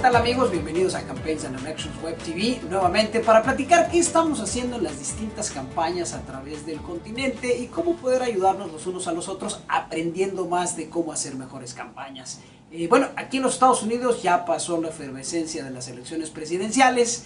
tal amigos? Bienvenidos a Campaigns and Elections Web TV nuevamente para platicar qué estamos haciendo en las distintas campañas a través del continente y cómo poder ayudarnos los unos a los otros aprendiendo más de cómo hacer mejores campañas. Bueno, aquí en los Estados Unidos ya pasó la efervescencia de las elecciones presidenciales,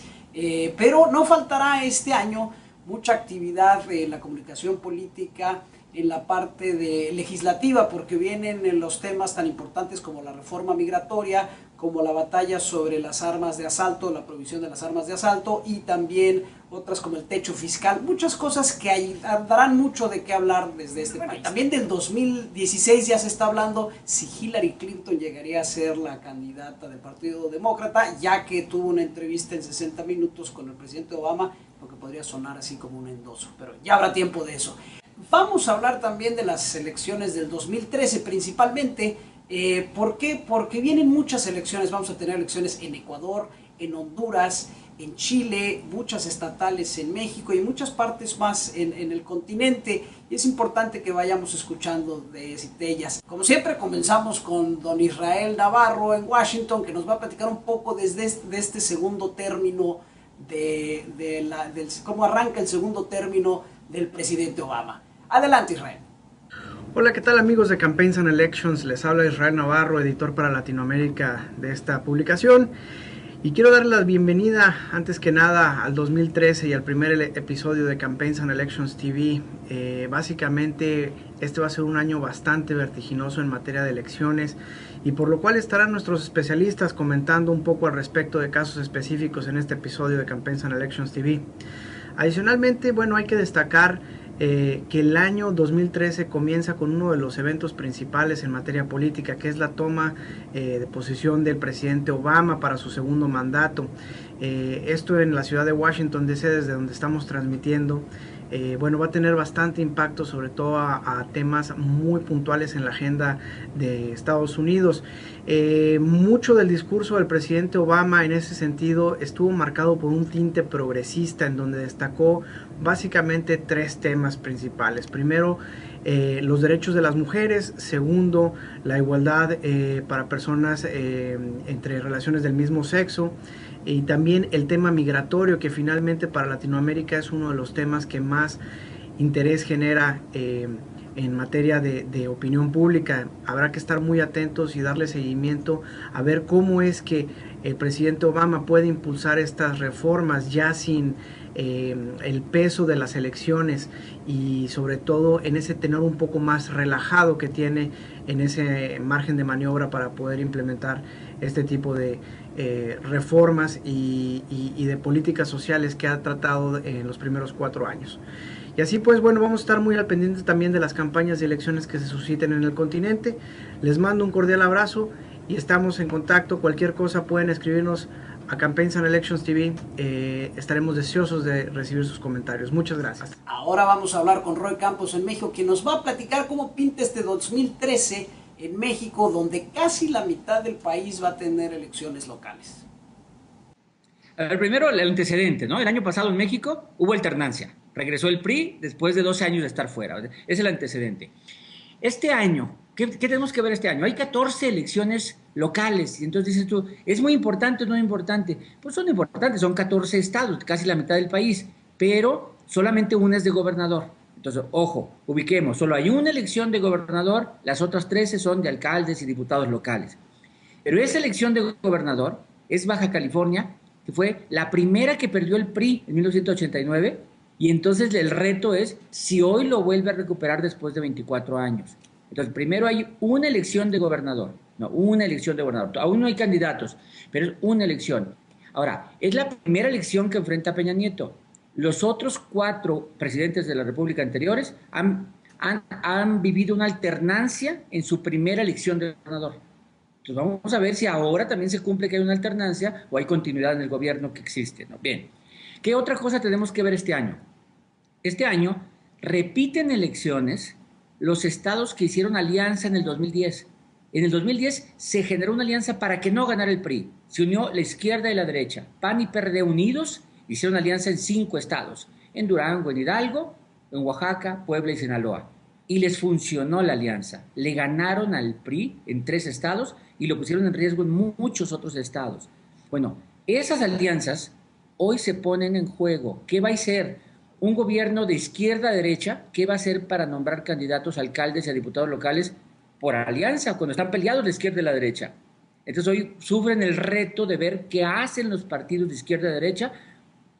pero no faltará este año mucha actividad en la comunicación política, en la parte legislativa, porque vienen los temas tan importantes como la reforma migratoria, como la batalla sobre las armas de asalto, la prohibición de las armas de asalto y también otras como el techo fiscal, muchas cosas que darán mucho de qué hablar desde este país. También del 2016 ya se está hablando si Hillary Clinton llegaría a ser la candidata del Partido Demócrata, ya que tuvo una entrevista en 60 minutos con el presidente Obama, lo que podría sonar así como un endoso, pero ya habrá tiempo de eso. Vamos a hablar también de las elecciones del 2013 principalmente. ¿Por qué? Porque vienen muchas elecciones. Vamos a tener elecciones en Ecuador, en Honduras, en Chile, muchas estatales en México y muchas partes más en el continente. Y es importante que vayamos escuchando de ellas. Como siempre, comenzamos con don Israel Navarro en Washington, que nos va a platicar un poco de este segundo término, cómo arranca el segundo término del presidente Obama. Adelante, Israel. Hola, ¿qué tal amigos de Campaigns and Elections? Les habla Israel Navarro, editor para Latinoamérica de esta publicación. Y quiero darle la bienvenida, antes que nada, al 2013 y al primer episodio de Campaigns and Elections TV. Básicamente, este va a ser un año bastante vertiginoso en materia de elecciones, y por lo cual estarán nuestros especialistas comentando un poco al respecto de casos específicos en este episodio de Campaigns and Elections TV. Adicionalmente, bueno, hay que destacar que el año 2013 comienza con uno de los eventos principales en materia política, que es la toma de posesión del presidente Obama para su segundo mandato. Esto en la ciudad de Washington DC, desde donde estamos transmitiendo. Bueno, va a tener bastante impacto, sobre todo a temas muy puntuales en la agenda de Estados Unidos. Mucho del discurso del presidente Obama en ese sentido estuvo marcado por un tinte progresista, en donde destacó básicamente tres temas principales. Primero, los derechos de las mujeres. Segundo, la igualdad para personas entre relaciones del mismo sexo. Y también el tema migratorio, que finalmente para Latinoamérica es uno de los temas que más interés genera en materia de opinión pública. Habrá que estar muy atentos y darle seguimiento a ver cómo es que el presidente Obama puede impulsar estas reformas ya sin el peso de las elecciones, y sobre todo en ese tenor un poco más relajado que tiene en ese margen de maniobra para poder implementar este tipo de reformas y de políticas sociales que ha tratado en los primeros 4 años. Y así pues, bueno, vamos a estar muy al pendiente también de las campañas de elecciones que se susciten en el continente. Les mando un cordial abrazo y estamos en contacto. Cualquier cosa pueden escribirnos a Campaigns and Elections TV. Estaremos deseosos de recibir sus comentarios. Muchas gracias. Ahora vamos a hablar con Roy Campos en México, quien nos va a platicar cómo pinta este 2013 en México, donde casi la mitad del país va a tener elecciones locales. A ver, primero el antecedente, ¿no? El año pasado en México hubo alternancia. Regresó el PRI después de 12 años de estar fuera. Es el antecedente. Este año, ¿qué tenemos que ver este año? Hay 14 elecciones locales. Y entonces dices tú, ¿es muy importante o no importante? Pues son importantes, son 14 estados, casi la mitad del país. Pero solamente una es de gobernador. Entonces, ojo, ubiquemos, solo hay una elección de gobernador, las otras 13 son de alcaldes y diputados locales. Pero esa elección de gobernador es Baja California, que fue la primera que perdió el PRI en 1989, y entonces el reto es si hoy lo vuelve a recuperar después de 24 años. Entonces, primero hay una elección de gobernador, aún no hay candidatos, pero es una elección. Ahora, es la primera elección que enfrenta a Peña Nieto. Los otros 4 presidentes de la República anteriores han vivido una alternancia en su primera elección de gobernador. Entonces vamos a ver si ahora también se cumple que hay una alternancia o hay continuidad en el gobierno que existe, ¿no? Bien, ¿qué otra cosa tenemos que ver este año? Este año repiten elecciones los estados que hicieron alianza en el 2010. En el 2010 se generó una alianza para que no ganara el PRI. Se unió la izquierda y la derecha. PAN y PRD unidos hicieron alianza en 5 estados. En Durango, en Hidalgo, en Oaxaca, Puebla y Sinaloa. Y les funcionó la alianza. Le ganaron al PRI en 3 estados y lo pusieron en riesgo en muchos otros estados. Bueno, esas alianzas hoy se ponen en juego. ¿Qué va a ser? Un gobierno de izquierda a derecha, ¿qué va a hacer para nombrar candidatos a alcaldes y a diputados locales por alianza, cuando están peleados la izquierda y la derecha? Entonces hoy sufren el reto de ver qué hacen los partidos de izquierda y derecha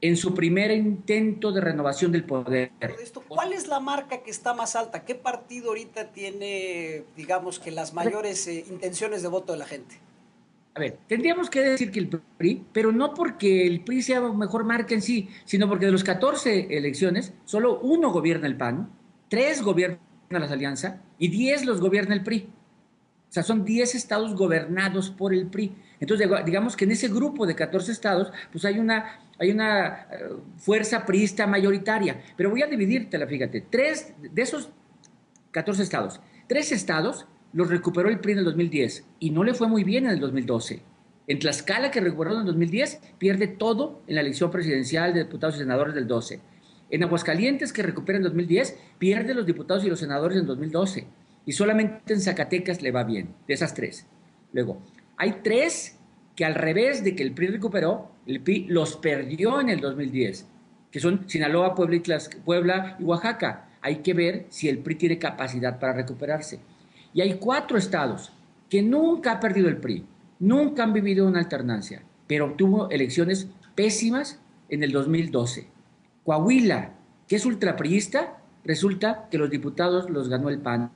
en su primer intento de renovación del poder. ¿Cuál es la marca que está más alta? ¿Qué partido ahorita tiene, digamos, que las mayores intenciones de voto de la gente? A ver, tendríamos que decir que el PRI, pero no porque el PRI sea mejor marca en sí, sino porque de los 14 elecciones, solo uno gobierna el PAN, 3 gobiernan las alianzas y 10 los gobierna el PRI. O sea, son 10 estados gobernados por el PRI. Entonces, digamos que en ese grupo de 14 estados, pues hay una fuerza priista mayoritaria. Pero voy a dividírtela, fíjate. 3 de esos 14 estados. 3 estados los recuperó el PRI en el 2010 y no le fue muy bien en el 2012. En Tlaxcala, que recuperó en el 2010, pierde todo en la elección presidencial de diputados y senadores del 12. En Aguascalientes, que recupera en 2010, pierde los diputados y los senadores en 2012. Y solamente en Zacatecas le va bien, de esas 3. Luego, hay 3 que al revés de que el PRI recuperó, el PRI los perdió en el 2010, que son Sinaloa, Puebla y Oaxaca. Hay que ver si el PRI tiene capacidad para recuperarse. Y hay 4 estados que nunca ha perdido el PRI, nunca han vivido una alternancia, pero tuvo elecciones pésimas en el 2012. Coahuila, que es ultrapriista, resulta que los diputados los ganó el PAN.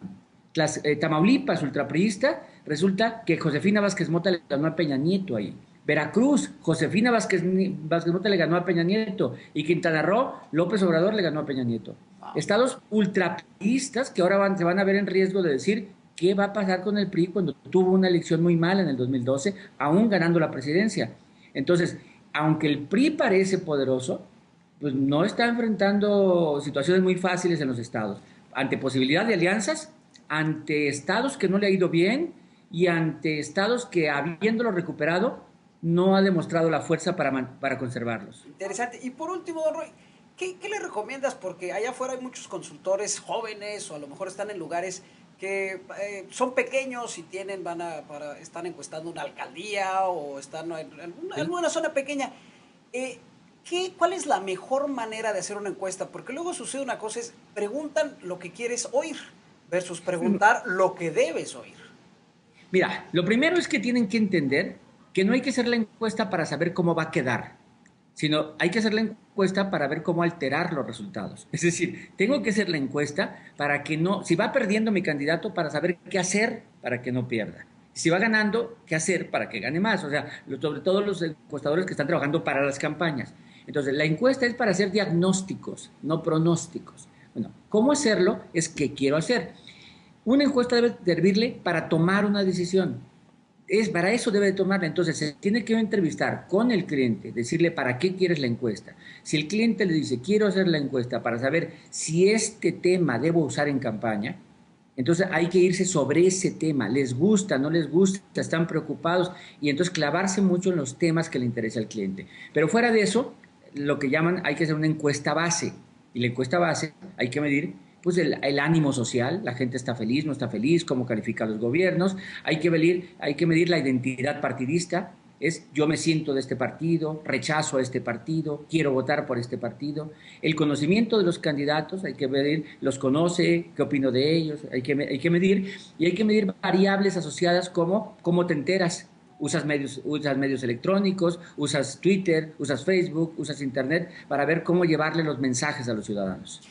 Tamaulipas, ultrapriista, resulta que Josefina Vázquez Mota le ganó a Peña Nieto ahí. Veracruz, Josefina Vázquez Mota le ganó a Peña Nieto. Y Quintana Roo, López Obrador le ganó a Peña Nieto. Estados ultrapriistas que ahora se van a ver en riesgo de decir qué va a pasar con el PRI cuando tuvo una elección muy mala en el 2012, aún ganando la presidencia. Entonces, aunque el PRI parece poderoso, pues no está enfrentando situaciones muy fáciles en los estados. Ante posibilidad de alianzas, ante estados que no le ha ido bien y ante estados que, habiéndolo recuperado, no ha demostrado la fuerza para conservarlos. Interesante. Y por último, don Roy, ¿qué le recomiendas? Porque allá afuera hay muchos consultores jóvenes o a lo mejor están en lugares que son pequeños y están encuestando una alcaldía o están en una zona pequeña. ¿Cuál es la mejor manera de hacer una encuesta? Porque luego sucede una cosa, es preguntan lo que quieres oír versus preguntar lo que debes oír. Mira, lo primero es que tienen que entender que no hay que hacer la encuesta para saber cómo va a quedar, sino hay que hacer la encuesta para ver cómo alterar los resultados. Es decir, tengo que hacer la encuesta para que no, si va perdiendo mi candidato, para saber qué hacer para que no pierda. Si va ganando, qué hacer para que gane más. O sea, sobre todo los encuestadores que están trabajando para las campañas. Entonces, la encuesta es para hacer diagnósticos, no pronósticos. Bueno, ¿cómo hacerlo? Es qué quiero hacer. Una encuesta debe servirle para tomar una decisión. Para eso debe de tomarla. Entonces, se tiene que entrevistar con el cliente, decirle para qué quieres la encuesta. Si el cliente le dice, quiero hacer la encuesta para saber si este tema debo usar en campaña, entonces hay que irse sobre ese tema. ¿Les gusta, no les gusta, están preocupados? Y entonces clavarse mucho en los temas que le interesa al cliente. Pero fuera de eso, lo que llaman, hay que hacer una encuesta base. Y la encuesta base hay que medir pues el ánimo social, la gente está feliz, no está feliz, cómo califica a los gobiernos, hay que medir la identidad partidista, es yo me siento de este partido, rechazo a este partido, quiero votar por este partido. El conocimiento de los candidatos, hay que medir, los conoce, qué opino de ellos, hay que medir, y hay que medir variables asociadas como cómo te enteras. Usas medios electrónicos, usas Twitter, usas Facebook, usas Internet, para ver cómo llevarle los mensajes a los ciudadanos.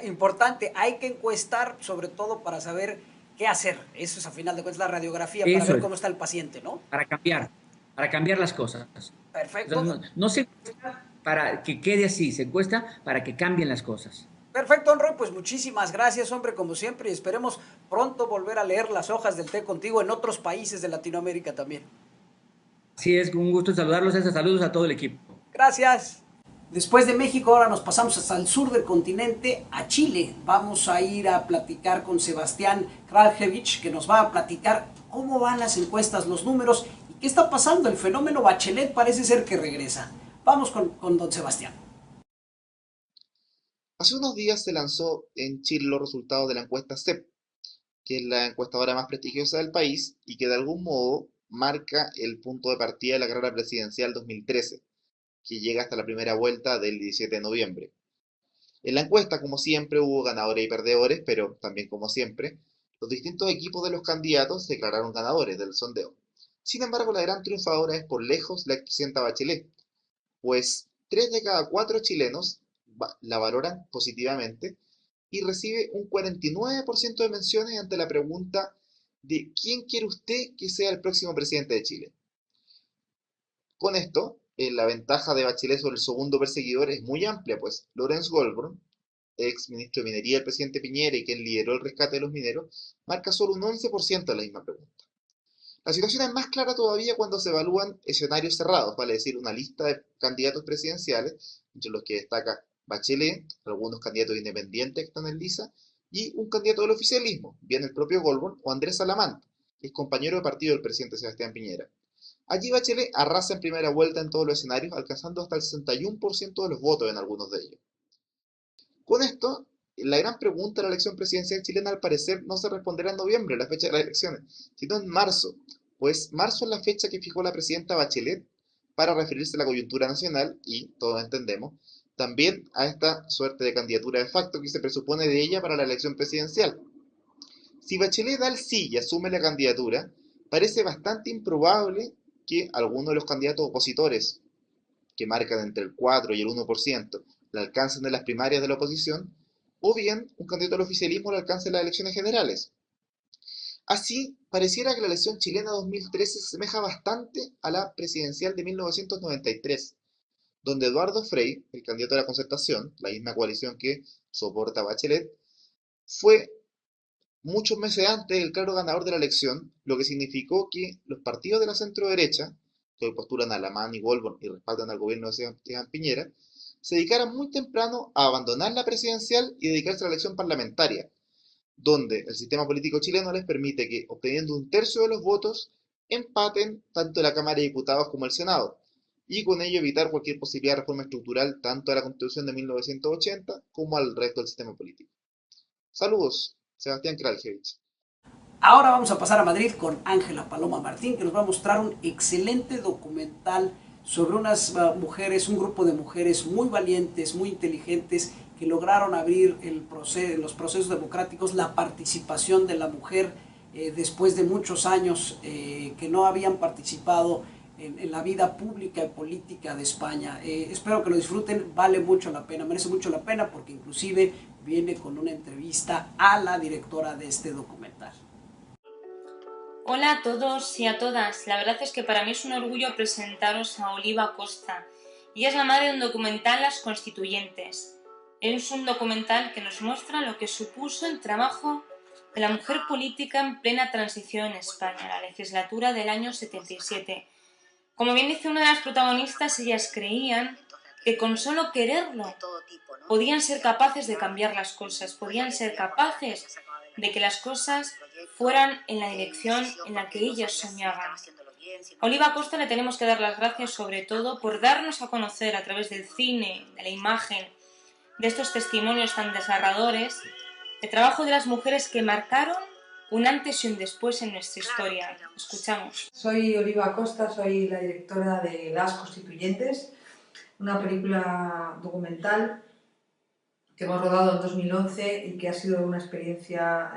Importante, hay que encuestar sobre todo para saber qué hacer. Eso es a final de cuentas la radiografía, para ver cómo está el paciente, ¿no? Para cambiar las cosas. Perfecto. O sea, no se encuesta para que quede así, se encuesta para que cambien las cosas. Perfecto, don Roy, pues muchísimas gracias, hombre, como siempre, y esperemos pronto volver a leer las hojas del té contigo en otros países de Latinoamérica también. Sí, es un gusto saludarlos, saludos a todo el equipo. Gracias. Después de México, ahora nos pasamos hasta el sur del continente, a Chile. Vamos a ir a platicar con Sebastián Kraljevich, que nos va a platicar cómo van las encuestas, los números y qué está pasando. El fenómeno Bachelet parece ser que regresa. Vamos con don Sebastián. Hace unos días se lanzó en Chile los resultados de la encuesta CEP, que es la encuestadora más prestigiosa del país y que de algún modo marca el punto de partida de la carrera presidencial 2013, que llega hasta la primera vuelta del 17 de noviembre. En la encuesta, como siempre, hubo ganadores y perdedores, pero también como siempre, los distintos equipos de los candidatos se declararon ganadores del sondeo. Sin embargo, la gran triunfadora es por lejos la expresidenta Bachelet, pues 3 de cada 4 chilenos la valoran positivamente y recibe un 49% de menciones ante la pregunta de ¿quién quiere usted que sea el próximo presidente de Chile? Con esto, la ventaja de Bachelet sobre el segundo perseguidor es muy amplia, pues Lorenz Goldborn, ex ministro de Minería del presidente Piñera y quien lideró el rescate de los mineros, marca solo un 11% de la misma pregunta. La situación es más clara todavía cuando se evalúan escenarios cerrados, vale decir, una lista de candidatos presidenciales, entre los que destaca Bachelet, algunos candidatos independientes que están en lisa, y un candidato del oficialismo, bien el propio Goldborn o Andrés Salamant, que es compañero de partido del presidente Sebastián Piñera. Allí Bachelet arrasa en primera vuelta en todos los escenarios, alcanzando hasta el 61% de los votos en algunos de ellos. Con esto, la gran pregunta de la elección presidencial chilena al parecer no se responderá en noviembre, la fecha de las elecciones, sino en marzo, pues marzo es la fecha que fijó la presidenta Bachelet para referirse a la coyuntura nacional y, todos entendemos, también a esta suerte de candidatura de facto que se presupone de ella para la elección presidencial. Si Bachelet da el sí y asume la candidatura, parece bastante improbable que alguno de los candidatos opositores, que marcan entre el 4 y el 1%, la alcancen en las primarias de la oposición, o bien un candidato al oficialismo la alcance en las elecciones generales. Así, pareciera que la elección chilena 2013 se asemeja bastante a la presidencial de 1993, donde Eduardo Frei, el candidato de la Concertación, la misma coalición que soporta a Bachelet, fue muchos meses antes el claro ganador de la elección, lo que significó que los partidos de la centro-derecha, que hoy postulan a Lamán y Goldborn y respaldan al gobierno de Sebastián Piñera, se dedicaran muy temprano a abandonar la presidencial y dedicarse a la elección parlamentaria, donde el sistema político chileno les permite que, obteniendo un tercio de los votos, empaten tanto la Cámara de Diputados como el Senado, y con ello evitar cualquier posibilidad de reforma estructural tanto a la Constitución de 1980 como al resto del sistema político. Saludos, Sebastián Kraljevich. Ahora vamos a pasar a Madrid con Ángela Paloma Martín, que nos va a mostrar un excelente documental sobre unas mujeres, un grupo de mujeres muy valientes, muy inteligentes, que lograron abrir los procesos democráticos, la participación de la mujer después de muchos años que no habían participado en la vida pública y política de España. Espero que lo disfruten, vale mucho la pena, merece mucho la pena, porque inclusive viene con una entrevista a la directora de este documental. Hola a todos y a todas, la verdad es que para mí es un orgullo presentaros a Oliva Costa. Ella es la madre de un documental, Las Constituyentes. Es un documental que nos muestra lo que supuso el trabajo de la mujer política en plena transición en España, la legislatura del año 77. Como bien dice una de las protagonistas, ellas creían que con solo quererlo podían ser capaces de cambiar las cosas, podían ser capaces de que las cosas fueran en la dirección en la que ellas soñaban. A Oliva Costa le tenemos que dar las gracias sobre todo por darnos a conocer a través del cine, de la imagen, de estos testimonios tan desgarradores, el trabajo de las mujeres que marcaron un antes y un después en nuestra historia. Escuchamos. Soy Oliva Costa, soy la directora de Las Constituyentes, una película documental que hemos rodado en 2011 y que ha sido una experiencia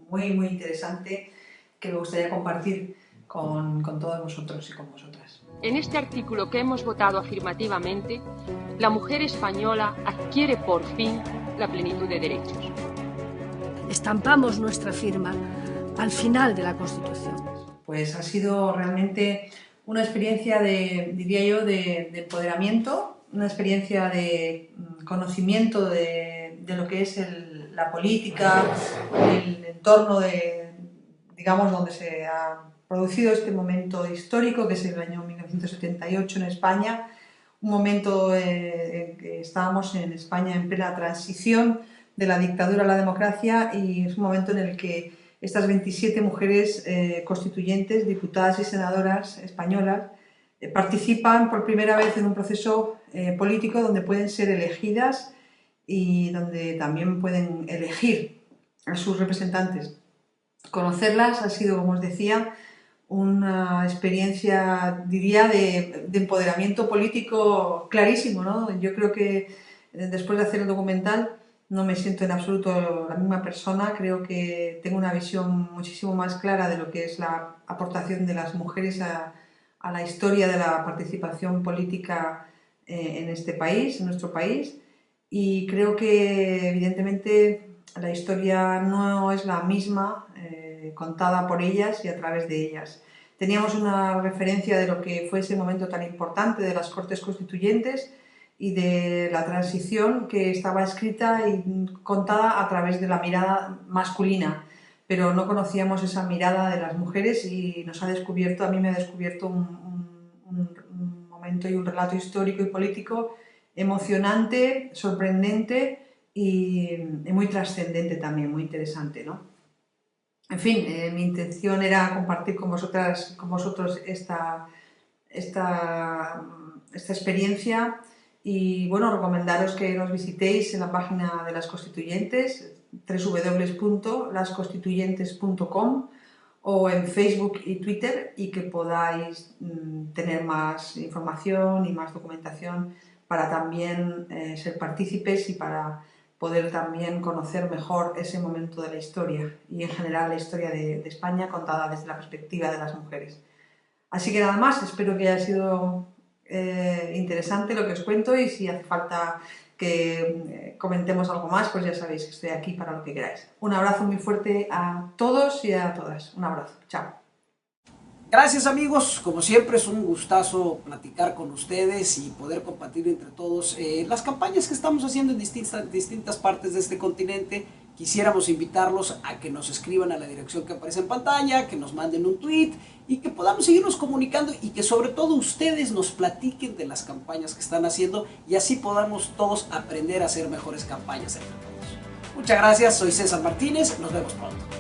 muy interesante que me gustaría compartir con todos vosotros y con vosotras. En este artículo que hemos votado afirmativamente, la mujer española adquiere por fin la plenitud de derechos. Estampamos nuestra firma al final de la Constitución. Pues ha sido realmente una experiencia diría yo, de empoderamiento, una experiencia de conocimiento de lo que es la política, el entorno digamos, donde se ha producido este momento histórico, que es el año 1978 en España, un momento en que estábamos en España en plena transición de la dictadura a la democracia, y es un momento en el que estas 27 mujeres constituyentes, diputadas y senadoras españolas, participan por primera vez en un proceso político donde pueden ser elegidas y donde también pueden elegir a sus representantes. Conocerlas ha sido, como os decía, una experiencia, diría, de empoderamiento político clarísimo, ¿no? Yo creo que después de hacer el documental no me siento en absoluto la misma persona, creo que tengo una visión muchísimo más clara de lo que es la aportación de las mujeres a la historia de la participación política en este país, en nuestro país, y creo que evidentemente la historia no es la misma contada por ellas y a través de ellas. Teníamos una referencia de lo que fue ese momento tan importante de las Cortes Constituyentes y de la transición que estaba escrita y contada a través de la mirada masculina, pero no conocíamos esa mirada de las mujeres y nos ha descubierto, a mí me ha descubierto un momento y un relato histórico y político emocionante, sorprendente y muy trascendente también, muy interesante, ¿no? En fin, mi intención era compartir con vosotros esta experiencia y bueno, recomendaros que nos visitéis en la página de las Constituyentes, www.lasconstituyentes.com, o en Facebook y Twitter, y que podáis tener más información y más documentación para también ser partícipes y para poder también conocer mejor ese momento de la historia y en general la historia de España contada desde la perspectiva de las mujeres. Así que nada más, espero que haya sido interesante lo que os cuento, y si hace falta que comentemos algo más, pues ya sabéis que estoy aquí para lo que queráis. Un abrazo muy fuerte a todos y a todas. Un abrazo. Chao. Gracias, amigos, como siempre es un gustazo platicar con ustedes y poder compartir entre todos las campañas que estamos haciendo en distintas partes de este continente. Quisiéramos invitarlos a que nos escriban a la dirección que aparece en pantalla, que nos manden un tweet y que podamos seguirnos comunicando, y que sobre todo ustedes nos platiquen de las campañas que están haciendo, y así podamos todos aprender a hacer mejores campañas entre todos. Muchas gracias, soy César Martínez, nos vemos pronto.